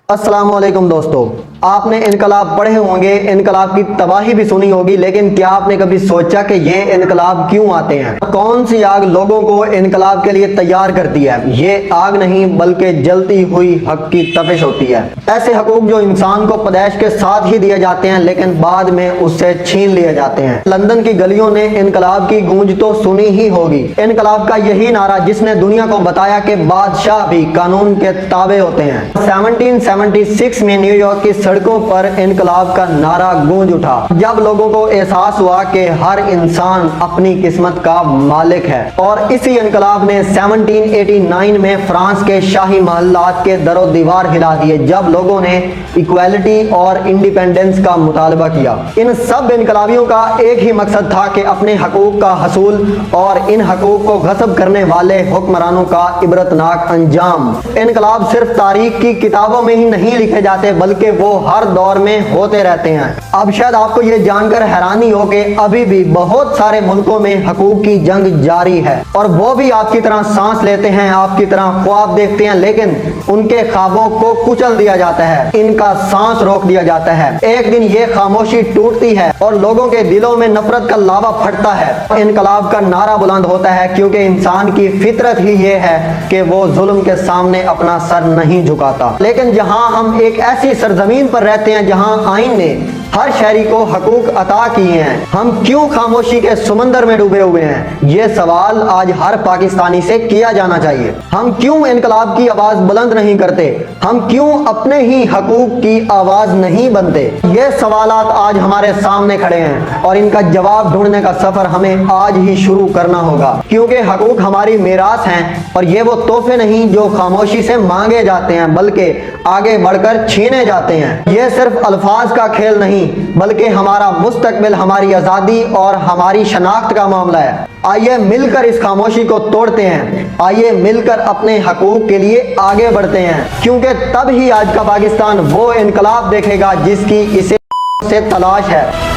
अस्सलाम वालेकुम दोस्तों, आपने इनकलाब पढ़े होंगे, इनकलाब की तबाही भी सुनी होगी, लेकिन क्या आपने कभी सोचा कि ये इनकलाब क्यों आते हैं? कौन सी आग लोगों को इनकलाब के लिए तैयार करती है? ये आग नहीं बल्कि जलती हुई हक की तपिश होती है। ऐसे हकूक जो इंसान को पैदाइश के साथ ही दिए जाते हैं लेकिन बाद में उससे छीन लिए जाते हैं। लंदन की गलियों ने इनकलाब की गूंज तो सुनी ही होगी। इनकलाब का यही नारा जिसने दुनिया को बताया कि बादशाह भी कानून के ताबे होते हैं। 1776 में न्यूयॉर्क की सड़कों पर इनकलाब का नारा गूंज उठा, जब लोगों को एहसास हुआ कि हर इंसान अपनी किस्मत का मालिक है। और इसी इनकलाब ने 1789 में फ्रांस के शाही महल्लात के दरो दीवार हिला दिए, जब लोगों ने इक्वालिटी और इंडिपेंडेंस का मुतालबा किया। इन सब इनकलाबियों का एक ही मकसद था कि अपने हकूक का हसूल और इन हकूक को गस्ब करने वाले हुक्मरानों का इबरतनाक अंजाम। इनकलाब सिर्फ तारीख की किताबों में ही नहीं लिखे जाते बल्कि वो हर दौर में होते रहते हैं। अब शायद आपको ये जानकर हैरानी हो कि अभी भी बहुत सारे मुल्कों में हकूक की जंग जारी है और वो भी आपकी तरह सांस लेते हैं, आपकी तरह ख्वाब देखते हैं, लेकिन उनके ख्वाबों को कुचल दिया जाता है, इनका सांस रोक दिया जाता है। एक दिन ये खामोशी टूटती है और लोगों के दिलों में नफरत का लावा फटता है। इनकलाब का नारा बुलंद होता है क्योंकि इंसान की फितरत ही ये है कि वो जुल्म के सामने अपना सर नहीं झुकाता। लेकिन जहां हम एक ऐसी सरजमीन पर रहते हैं जहां आइन ने हर शहरी को हकूक अता किए हैं, हम क्यों खामोशी के समंदर में डूबे हुए हैं? ये सवाल आज हर पाकिस्तानी से किया जाना चाहिए। हम क्यों इनकलाब की आवाज बुलंद नहीं करते? हम क्यों अपने ही हकूक की आवाज नहीं बनते? ये सवालात आज हमारे सामने खड़े हैं और इनका जवाब ढूंढने का सफर हमें आज ही शुरू करना होगा, क्योंकि हकूक हमारी मीरास हैं और ये वो तोहफे नहीं जो खामोशी से मांगे जाते हैं बल्कि आगे बढ़कर छीने जाते हैं। ये सिर्फ अल्फाज का खेल नहीं बल्कि हमारा मुस्तकबिल, हमारी आज़ादी और हमारी शनाख्त का मामला है। आइए मिलकर इस खामोशी को तोड़ते हैं, आइए मिलकर अपने हकूक के लिए आगे बढ़ते हैं, क्योंकि तब ही आज का पाकिस्तान वो इनकलाब देखेगा जिसकी इसे से तलाश है।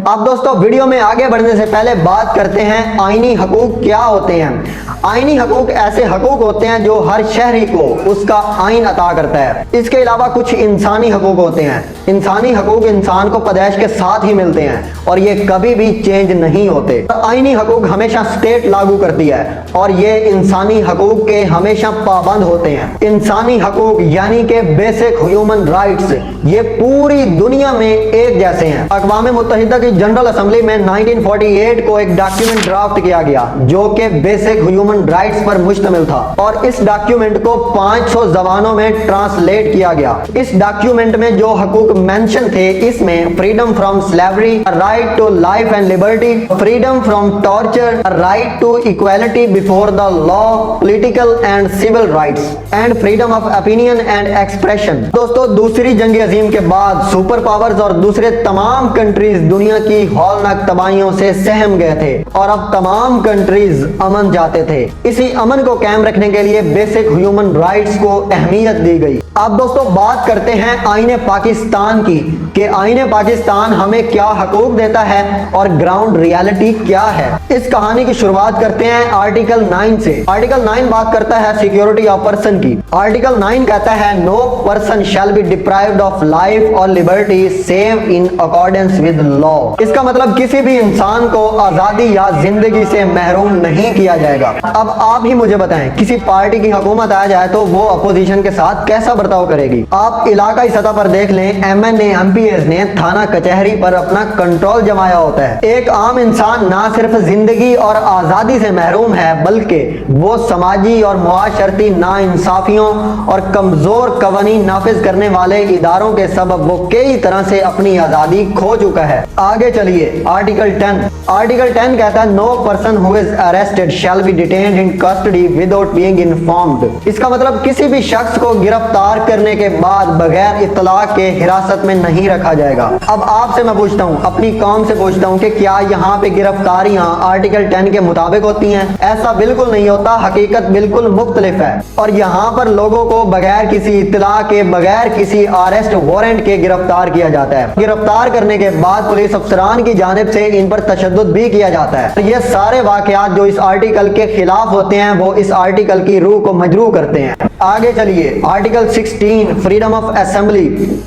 अब दोस्तों वीडियो में आगे बढ़ने से पहले बात करते हैं आईनी हकूक क्या होते हैं। आईनी हकूक ऐसे हकूक होते हैं जो हर शहरी को उसका आइन अता करता है। इसके अलावा कुछ इंसानी हकूक होते हैं। इंसानी हकूक इंसान को पैदाइश के साथ ही मिलते हैं और ये कभी भी चेंज नहीं होते। आईनी हकूक हमेशा स्टेट लागू करती है और ये इंसानी हकूक के हमेशा पाबंद होते हैं। इंसानी हकूक यानी कि बेसिक ह्यूमन राइट्स, ये पूरी दुनिया में एक जैसे हैं। अक़वाम मुत्तहिदा की जनरल असेंबली में 1948 को एक डॉक्यूमेंट ड्राफ्ट किया गया जो कि बेसिक ह्यूमन राइट्स पर मुश्तमिल था और इस डॉक्यूमेंट को 500 ज़बानों में ट्रांसलेट किया गया। इस डॉक्यूमेंट में जो हकूक मेंशन थे, इसमें freedom from slavery, right to life and liberty, freedom from torture, right to equality before the law, political and civil rights and freedom of opinion and expression. दोस्तों, दूसरी जंग अजीम के बाद सुपर पावर्स और दूसरे तमाम कंट्रीज दुनिया की हौलनाक तबाहियों से सहम गए थे और अब तमाम कंट्रीज अमन चाहते थे। इसी अमन को कायम रखने के लिए बेसिक ह्यूमन राइट्स को अहमियत दी गई। अब दोस्तों बात करते हैं आईने पाकिस्तान की कि आईने पाकिस्तान हमें क्या हकूक देता है और ग्राउंड रियलिटी क्या है। इस कहानी की शुरुआत करते हैं आर्टिकल 9 से। आर्टिकल 9 बात करता है सिक्योरिटी ऑफ पर्सन की। आर्टिकल 9 कहता है no person shall be deprived of life और liberty save in accordance with law. इसका मतलब किसी भी इंसान को आजादी या जिंदगी से महरूम नहीं किया जाएगा। अब आप ही मुझे बताएं, किसी पार्टी की हुकूमत आ जाए तो वो अपोजिशन के साथ कैसा बर्ताव करेगी? आप इलाकाई सतह पर देख लें, MNA MPs ने थाना कचहरी पर अपना कंट्रोल जमाया होता है। एक आम इंसान ना सिर्फ जिंदगी और आजादी से महरूम है बल्कि वो समाजी और मुआशरती नाइंसाफियों और कमजोर कवानीन नाफिज करने वाले इदारों के सबब वो कई तरह से अपनी आजादी खो चुका है। आगे चलिए आर्टिकल 10। आर्टिकल 10 कहता है no person who is arrested shall be detained in custody without being informed. इसका मतलब किसी भी शख्स को गिरफ्तार करने के बाद बगैर इत्तला के हिरासत में नहीं रखा जाएगा। अब आपसे मैं पूछता हूँ, अपनी कौम से पूछता हूँ कि क्या यहाँ पे गिरफ्तारियां आर्टिकल 10 के मुताबिक होती हैं? ऐसा बिल्कुल नहीं होता। हकीकत बिल्कुल मुख्तलिफ है और यहाँ पर लोगों को बगैर किसी इत्तला के, बगैर किसी अरेस्ट वारंट के गिरफ्तार किया जाता है। गिरफ्तार करने के बाद पुलिस افسران की जानिब से इन पर तशद्दुद भी किया जाता है। ये सारे वाक़यात जो इस आर्टिकल के खिलाफ होते हैं वो इस आर्टिकल की रूह को मजरूह करते हैं। आगे चलिए, article 16 freedom of assembly,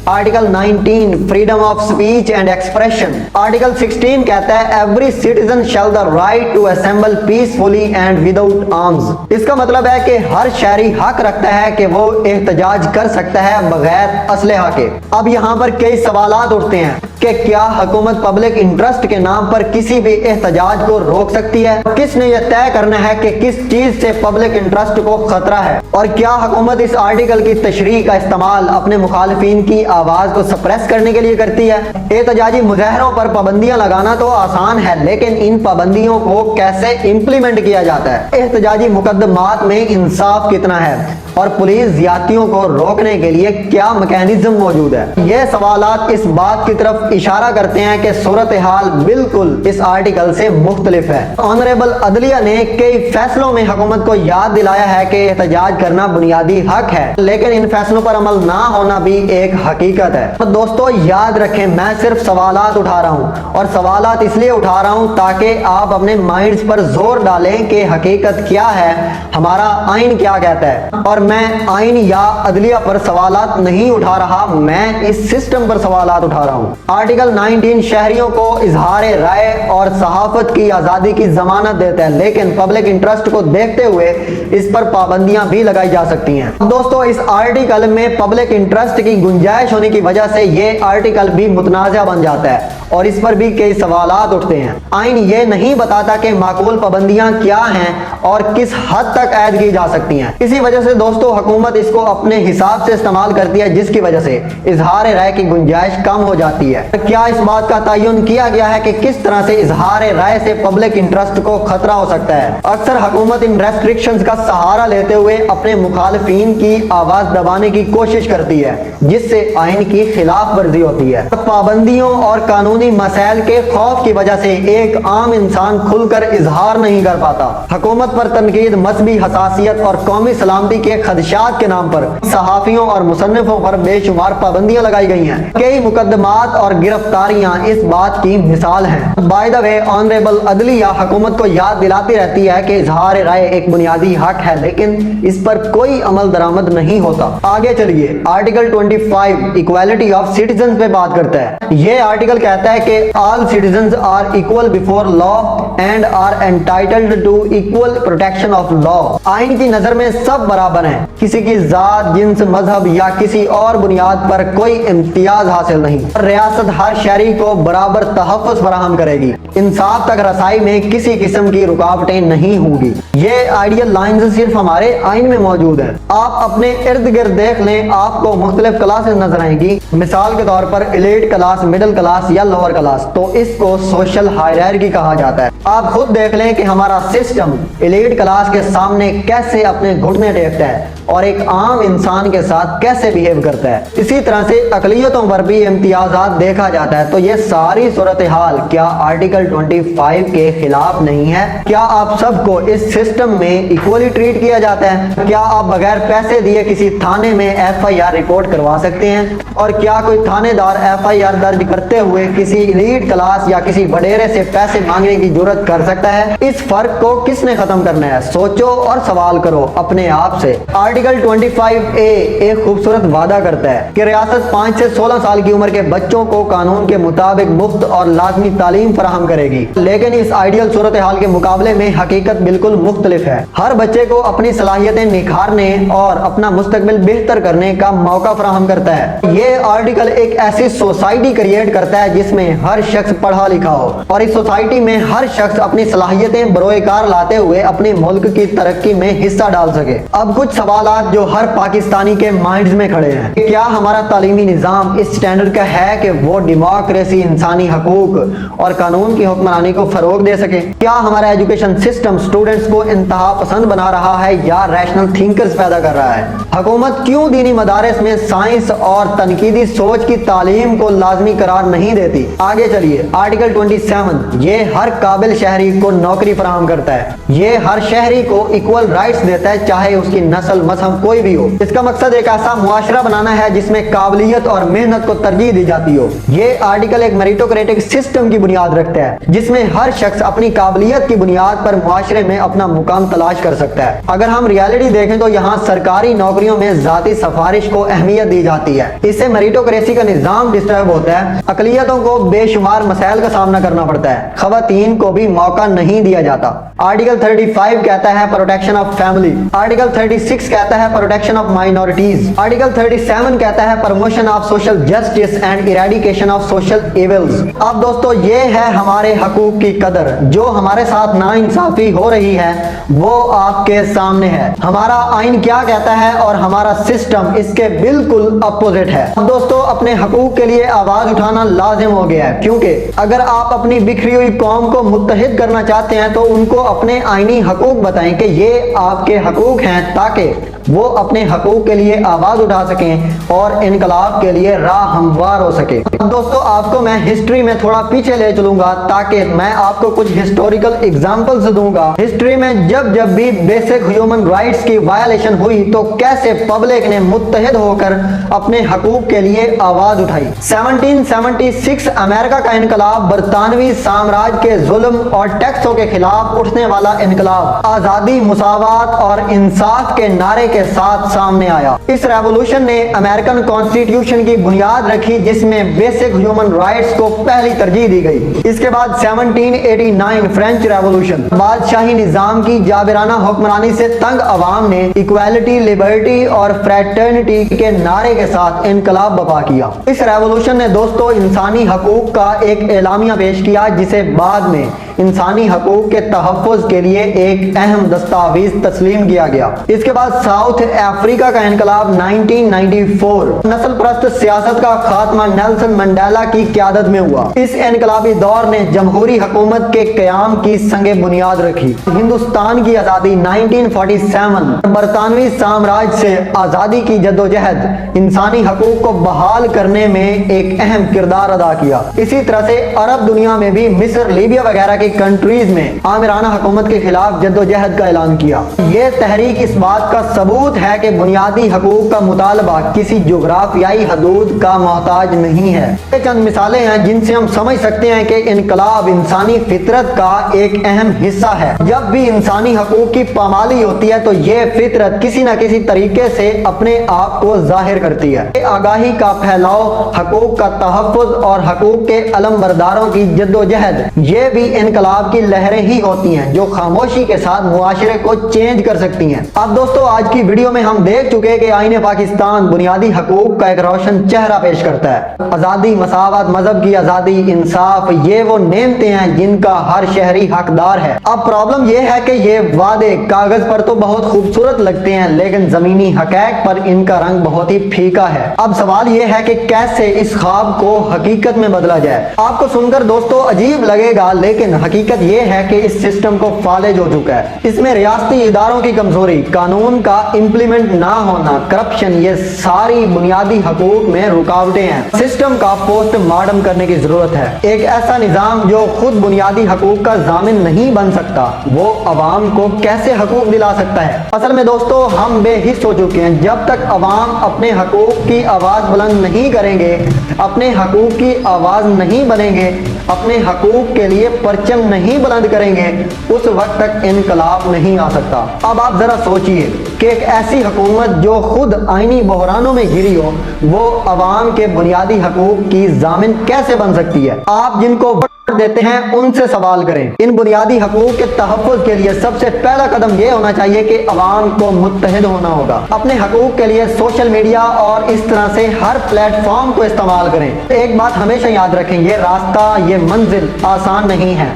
article 19 freedom of speech and expression. Article 16 कहता है every citizen shall the right to assemble peacefully and without arms. इसका मतलब है कि हर शहरी हक रखता है कि वो एहतजाज कर सकता है बगैर असलहा के। अब यहाँ पर कई सवालात उठते हैं कि क्या हुकूमत पब्लिक इंटरेस्ट के नाम पर किसी भी एहतजाज को रोक सकती है? किसने यह तय करना है कि किस चीज से पब्लिक इंटरेस्ट को खतरा है? और क्या हुकूमत इस आर्टिकल की तशरीह का इस्तेमाल अपने मुखालिफिन की आवाज को सप्रेस करने के लिए करती है? एहतजाजी मुजाहरों पर पाबंदियां लगाना तो आसान है, लेकिन इन पाबंदियों को कैसे इम्प्लीमेंट किया जाता है? एहतजाजी मुकदमात में इंसाफ कितना है और पुलिस ज्यादतियों को रोकने के लिए क्या मैकेनिज्म मौजूद है? ये सवालात इस बात की तरफ इशारा करते हैं कि सूरत हाल बिल्कुल इस आर्टिकल से मुख्तलिफ है। ऑनरेबल अदलिया ने कई फैसलों में हुकूमत को याद दिलाया है कि एहतजाज करना बुनियादी हक है, लेकिन इन फैसलों पर अमल ना होना भी एक हकीकत है। तो दोस्तों याद रखें, मैं सिर्फ सवालात उठा रहा हूँ और सवालात इसलिए उठा रहा हूँ ताकि आप अपने माइंड्स पर जोर डालें कि हकीकत क्या है, हमारा आइन क्या कहता है। और मैं आइन या अदलिया पर सवालात नहीं उठा रहा, मैं इस सिस्टम पर सवालात उठा रहा हूँ। आर्टिकल 19 शहरियों को इजहार राय और सहाफत की आज़ादी की जमानत देता है, लेकिन पब्लिक इंटरेस्ट को देखते हुए इस पर पाबंदियां भी लगाई जा सकती हैं। दोस्तों इस आर्टिकल में पब्लिक इंटरेस्ट की गुंजाइश होने की वजह से ये आर्टिकल भी मुतनाज़ा बन जाता है और इस पर भी कई सवालात उठते हैं। आइन ये नहीं बताता कि माकूल पाबंदियां क्या हैं और किस हद तक ऐड की जा सकती हैं। इसी वजह से दोस्तों हुकूमत इसको अपने हिसाब से इस्तेमाल करती है, जिसकी वजह से इजहार राय की गुंजाइश कम हो जाती है। क्या इस बात का तयन किया गया है कि किस तरह से इजहार राय से पब्लिक इंटरेस्ट को खतरा हो सकता है? अक्सर हुकूमत इन रेस्ट्रिक्शंस का सहारा लेते हुए अपने मुखालिफिन की आवाज दबाने की कोशिश करती है, जिससे आइन की खिलाफ वर्जी होती है। पाबंदियों और कानूनी मसाइल के खौफ की वजह से एक आम इंसान खुलकर इजहार नहीं कर पाता। हुकूमत पर तनकीद, मजहबी हसासियत और कौमी सलामती के खदशात के नाम पर सहाफियों और मुसन्निफों पर बेशुमार पाबंदियां लगाई गई हैं। कई मुकदमात और गिरफ्तारियां इस बात की मिसाल हैं। बाय द वे ऑनरेबल अदलिया हुकूमत को याद दिलाती रहती है कि इजहार राय एक बुनियादी हक है, लेकिन इस पर कोई अमल दरामद नहीं होता। आगे चलिए, आर्टिकल 25 इक्वालिटी ऑफ सिटीजन पे बात करता है। ये आर्टिकल कहता है कि all citizen are equal before law and are entitled to equal protection of law. आइन की नजर में सब बराबर हैं, किसी की जात, जिन्स, मजहब या किसी और बुनियाद पर कोई इम्तियाज हासिल नहीं। रियासत हर शहरी को बराबर तहफ़्फ़ुज़ फराहम करेगी। इंसाफ तक रसाई में किसी किस्म की रुकावटें नहीं होंगी। ये आइडियल लाइन्स सिर्फ हमारे आइन में मौजूद है। आप अपने इर्द गिर्द देख लें, आपको मुख्तलिफ क्लासेस नजर आएंगी। मिसाल के तौर पर एलीट क्लास, मिडिल क्लास या लोअर क्लास, तो इसको सोशल हायरार्की कहा जाता है। आप खुद देख लें कि हमारा सिस्टम एलीट क्लास के सामने कैसे अपने घुटने टेकता है और एक आम इंसान के साथ कैसे बिहेव करता है। इसी तरह से अकलियतों पर भी इम्तियाजात देखा जाता है। तो ये सारी सूरत हाल क्या आर्टिकल 25 के खिलाफ नहीं है? क्या आप सबको इस सिस्टम में इक्वली ट्रीट किया जाता है? क्या आप बगैर पैसे दिए किसी थाने में FIR रिपोर्ट करवा सकते हैं? और क्या कोई थानेदार FIR दर्ज करते हुए किसी एलीट क्लास या किसी वडेरे से पैसे मांगने की जुर्रत कर सकता है? इस फर्क को किसने खत्म करना है? सोचो और सवाल करो अपने आप से। आर्टिकल 25A एक खूबसूरत वादा करता है कि रियासत 5 से 16 साल की उम्र के बच्चों को कानून के मुताबिक मुफ्त और लाजमी तालीम फराहम करेगी। लेकिन इस आइडियल सूरत हाल के मुकाबले में हकीकत बिल्कुल मुख्तलिफ है। हर बच्चे को अपनी सलाहियतें निखारने और अपना मुस्तकबिल बेहतर करने का मौका फराहम करता है। ये आर्टिकल एक ऐसी सोसाइटी क्रिएट करता है जिसमें हर शख्स पढ़ा लिखा हो और इस सोसाइटी में हर शख्स अपनी सलाहियतें बरोए कार लाते हुए अपने मुल्क की तरक्की में हिस्सा डाल सके। अब कुछ सवालात जो हर पाकिस्तानी के माइंड्स में खड़े हैं, क्या हमारा तालीमी निज़ाम इस स्टैंडर्ड का है कि वो डेमोक्रेसी, इंसानी हकूक और कानून की हुक्मरानी को फरोग दे सके? क्या हमारा एजुकेशन सिस्टम स्टूडेंट्स को इंतहा पसंद बना रहा है या रैशनल थिंकर्स पैदा कर रहा है? हुकूमत क्यों दीनी मदारिस में साइंस और तनकीदी सोच की तालीम को लाजमी करार नहीं देती? आगे चलिए, आर्टिकल 27 ये हर काबिल शहरी को नौकरी फराहम करता है। ये हर शहरी को इक्वल राइट्स देता है, चाहे उसकी नस्ल मजहब कोई भी हो। इसका मकसद एक ऐसा मुआशरा बनाना है जिसमें काबिलियत और मेहनत को तरजीह दी जाती हो। ये आर्टिकल एक मेरिटोक्रेटिक सिस्टम की बुनियाद रखता है जिसमें हर शख्स अपनी काबिलियत की बुनियाद पर मुआशरे में अपना मुकाम तलाश कर सकता है। अगर हम रियलिटी देखें तो यहाँ सरकारी नौकरियों में जाती सिफारिश को अहमियत दी जाती है। इससे मेरिटोक्रेसी का निजाम डिस्टर्ब होता है। अकलियतों को बेशुमार मसाइल का सामना करना पड़ता है। खवातीन को भी मौका नहीं दिया जाता। आर्टिकल 35 कहता है प्रोटेक्शन ऑफ फैमिली। आर्टिकल 36 कहता है प्रोटेक्शन ऑफ माइनॉरिटीज। आर्टिकल 37 कहता है promotion of social justice and eradication of social evils. अब दोस्तों ये है हमारे हकूक की कदर। जो हमारे साथ नाइंसाफी हो रही है वो आपके सामने है। हमारा आइन क्या कहता है और हमारा सिस्टम इसके बिल्कुल अपोजिट है। अब दोस्तों अपने हकूक के लिए आवाज उठाना लाजिम हो गया है, क्योंकि अगर आप अपनी बिखरी हुई कौम को मुत्तहिद करना चाहते हैं तो उनको अपने आईनी हकूक बताएं कि ये आपके हकूक हैं, ताकि वो अपने हकूक के लिए आवाज उठा सकें और इनकलाब के लिए राह हमवार हो सके। अब दोस्तों आपको मैं हिस्ट्री में थोड़ा पीछे ले चलूंगा ताकि मैं आपको कुछ हिस्टोरिकल एग्जांपल्स दूंगा। हिस्ट्री में जब जब भी बेसिक ह्यूमन राइट्स की वायलेशन हुई तो कैसे पब्लिक ने मुत्तहिद होकर अपने हकूक के लिए आवाज उठाई। 1776 अमेरिका का इनकलाब बरतानवी साम्राज्य के जुल्म और टैक्सों के खिलाफ उठने वाला इनकलाब आजादी, मुसावात और इंसाफ के नारे के साथ सामने आया। इस रेवोल्यूशन ने अमेरिकन कॉन्स्टिट्यूशन की बुनियाद रखी जिसमें बेसिक ह्यूमन राइट्स को पहली तरजीह दी गई। इसके बाद 1789 फ्रेंच रेवोल्यूशन। बादशाही निजाम की जाबिराना हुक्मरानी से तंग अवाम ने इक्वालिटी, लिबर्टी और फ्रेटर्निटी के नारे के साथ इनकलाब बर्पा किया। इस रेवोल्यूशन ने दोस्तों इंसानी हकूक का एक एलामिया पेश किया जिसे बाद में इंसानी हकूक के तहफ़्फ़ुज़ के लिए एक अहम दस्तावेज तस्लीम किया गया। इसके बाद साउथ अफ्रीका का इनकलाब 1994 नस्ल परस्त सियासत का खात्मा नेल्सन मंडेला की क़यादत में हुआ। इस इनकलाबी दौर ने जमहूरी हुकूमत के क़याम की संगे बुनियाद रखी। हिंदुस्तान की आज़ादी 1947 बरतानवी साम्राज्य से आज़ादी की जद्दोजहद इंसानी हकूक को बहाल करने में एक अहम किरदार अदा किया। इसी तरह से अरब दुनिया में भी मिस्र, लीबिया वगैरह की कंट्रीज में आमिराना हुकूमत के खिलाफ जद्दोजहद का ऐलान किया। ये तहरीक इस बात का सबूत है कि बुनियादी हकूक का मुतालबा किसी जोग्राफियाई हदूद का मोहताज नहीं है। ये चंद मिसालें हैं जिनसे हम समझ सकते हैं कि इनकलाब इंसानी फितरत का एक अहम हिस्सा है। जब भी इंसानी हकूक की पामाली होती है तो ये फितरत किसी न किसी तरीके से अपने आप को जाहिर करती है। आगाही का फैलाव, हकूक का तहफ़्फ़ुज़ और हकूक के अलमबरदारों की जद्दोजहद, ये भी इनकलाब की लहरें ही होती हैं जो खामोशी के साथ मुआशरे को चेंज कर सकती हैं। अब दोस्तों आज की वीडियो में हम देख चुके कि आईने पाकिस्तान बुनियादी हकूक का एक रोशन चेहरा पेश करता है। आज़ादी, मसावत, मजहब की आज़ादी, इंसाफ, ये वो नेमतें हैं जिनका हर शहरी हकदार है। अब प्रॉब्लम यह है कि ये वादे कागज पर तो बहुत खूबसूरत लगते हैं लेकिन जमीनी हक़ैक़ पर इनका रंग बहुत ही फीका है। अब सवाल यह है कि कैसे इस ख्वाब को हकीकत में बदला जाए। आपको सुनकर दोस्तों अजीब लगेगा लेकिन हकीकत यह है कि इस सिस्टम को फालिज हो चुका है। इसमें रियासती इदारों की कमजोरी, कानून का इम्प्लीमेंट ना होना, करप्शन, ये सारी बुनियादी हकूक में रुकावटें हैं। सिस्टम का पोस्टमार्टम करने की जरूरत है। एक ऐसा निजाम जो खुद बुनियादी हकूक का जामिन नहीं बन सकता वो अवाम को कैसे हकूक दिला सकता है। असल में दोस्तों हम बेहिस हो चुके हैं। जब तक अवाम अपने हकूक की आवाज बुलंद नहीं करेंगे, अपने हकूक की आवाज नहीं बनेंगे, अपने हकूक के लिए परचम नहीं बुलंद करेंगे, उस वक्त तक इनकलाब नहीं आ सकता। अब आप जरा सोचिए कि एक ऐसी हुकूमत जो खुद आईनी बहरानों में घिरी हो वो अवाम के बुनियादी हकूक की जामिन कैसे बन सकती है। आप जिनको देते हैं उनसे सवाल करें। इन बुनियादी हकूक के तहफ़्फ़ुज़ के लिए सबसे पहला कदम यह होना चाहिए कि अवाम को मुत्तहिद होना होगा। अपने हकूक के लिए सोशल मीडिया और इस तरह से हर प्लेटफॉर्म को इस्तेमाल करें। एक बात हमेशा याद रखें, ये रास्ता, ये मंजिल आसान नहीं है।